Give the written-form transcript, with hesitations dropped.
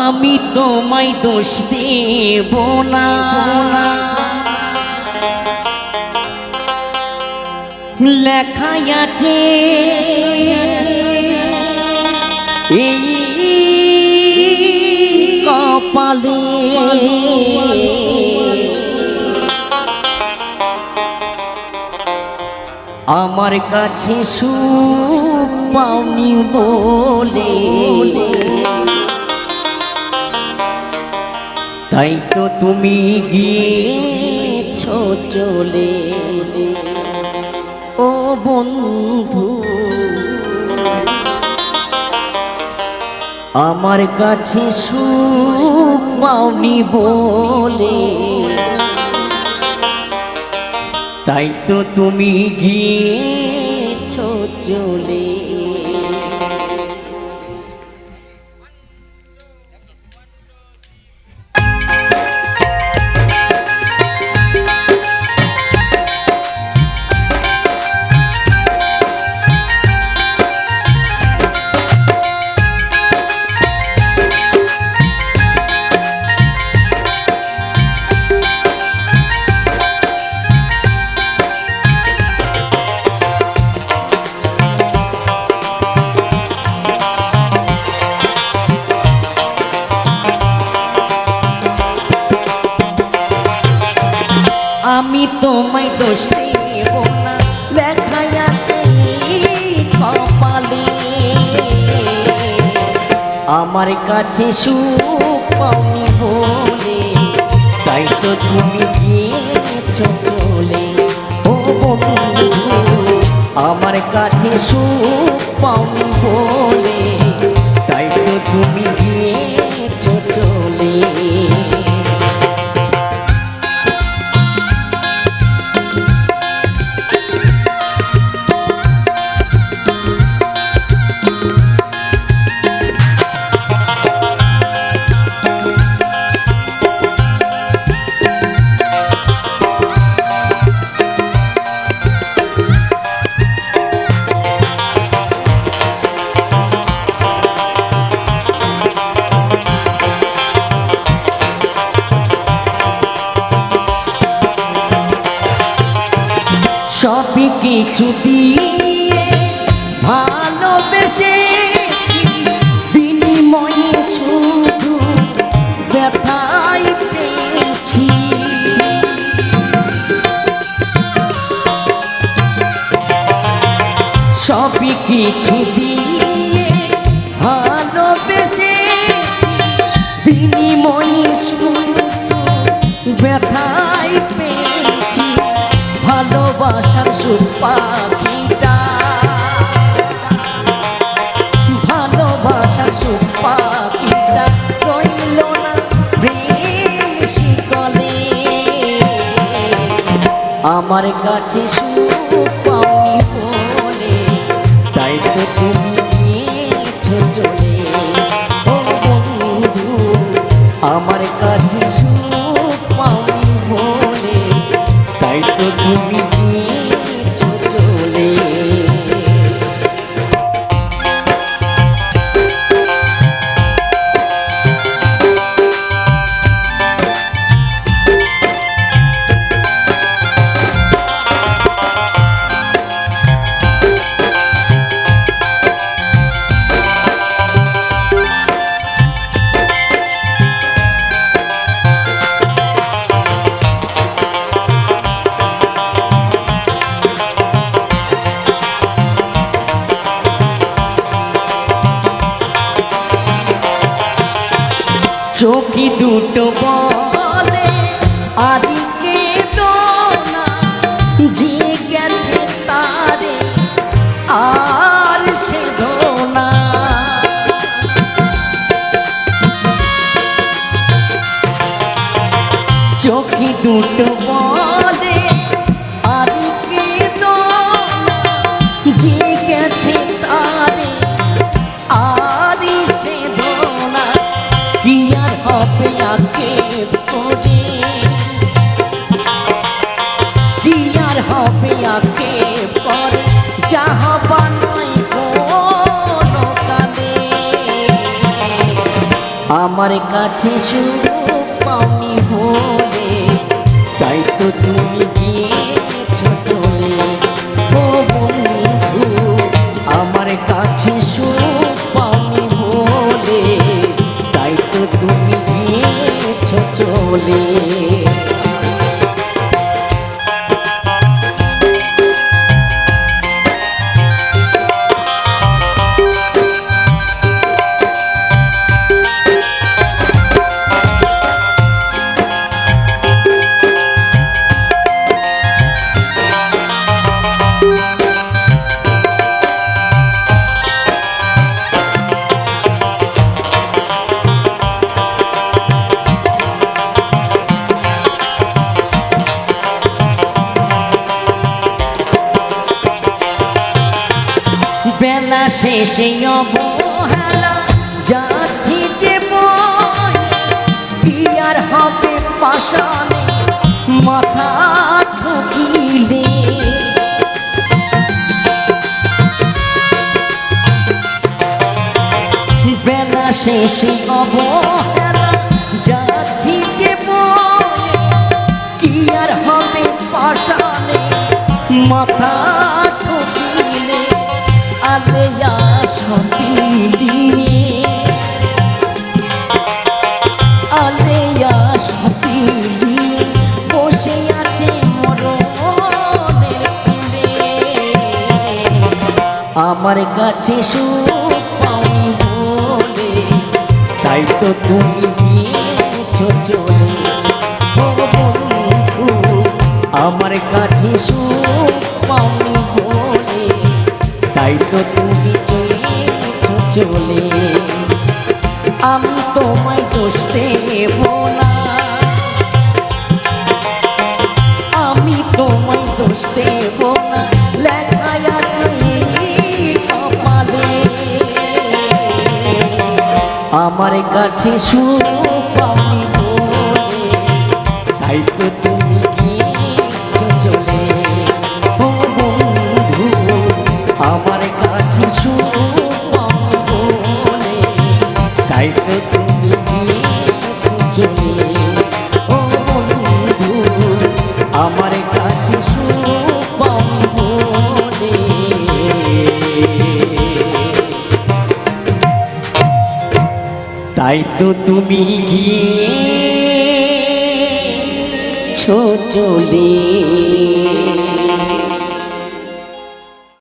আমি তোমায় দোষ দেব না, লেখাই আছে এই কপালে। আমার কাছে সুখ পাওনি বলে, তাই তো তুমি গিয়েছো চলে। ও বন্ধু, আমার কাছে সুখ পাওনি বলে, তাই তো তুমি গিয়েছো চলে। আমি তোমায় দোষ দেব না, লেখাই আছে কপালে। আমার কাছে সুখ পাওনি বলে, তাই তো তুমি গিয়েছো চলে। ও বন্ধু, আমার কাছে সুখ পাওনি বলে, তাই তো তুমি গিয়েছো চলে। সবই কিছু দিয়ে ভালোবেসে, বিনিময়ে শুধু ব্যথাই পেয়েছি। সবই কিছু দিয়ে ভালোবেসে, বিনিময়ে শুধু ব্যথাই পেয়েছি। ভালোবাসার সুখ পাখিটা, ভালোবাসার সুখ পাখিটা রইল না প্রেম শিকলে। আমার কাছে সুখ পাওনি বলে, তাই তো তুমি গিয়েছো চলে। ও বন্ধু, আমার কাছে সুখ পাওনি বলে, তাই তো তুমি গিয়েছো চলে। চোখি দুটো বলে আদি কেঁদো না, যে গেছে তারে আর সেধো না। চোখি দুটো বলে আদি কেঁদো না, যে গেছে তারে আর সেধো না। কি আর হবে আগে করে চাহবা নয় কোনো কালে আমার কাছে সুখ পাওনি বলে তাই তো তুমি গিয়েছো চলে ও বন্ধু আমার কাছে সুখ পাওনি বলে তাই তো তুমি গিয়েছো চলে বেলা শেষে অবহেলা যাচ্ছি যে বই কি আর হবে পাশানে মাথা ঠকিলে বেলা শেষে অবহেলা যাচ্ছি যে বই কি আর হবে পাশানে মাথা ঠকিলে আলেয়া সপিলি আলেয়া সপিলি বসে আছে মরণের কুলে আমার কাছে সুখ পাওনি বলে তাই তো তুমি গিয়েছো চলে ও বন্ধু আমার কাছে সুখ পাওনি বলে তাই তো তুমি চলে আমি তোমায় দোষ দেব না আমি তোমায় দোষ দেব না লেখায় আছে কপালে আমার কাছে সুখ পাওনি বলে তাই তো তুমি গিয়েছো চলে ও বন্ধু আমার কাছে সুখ পাওনি বলে তাই তো তুমি গিয়েছো চলে ও বন্ধু আমার কাছে সুখ পাওনি বলে তাই তো তুমি গিয়েছো চলে।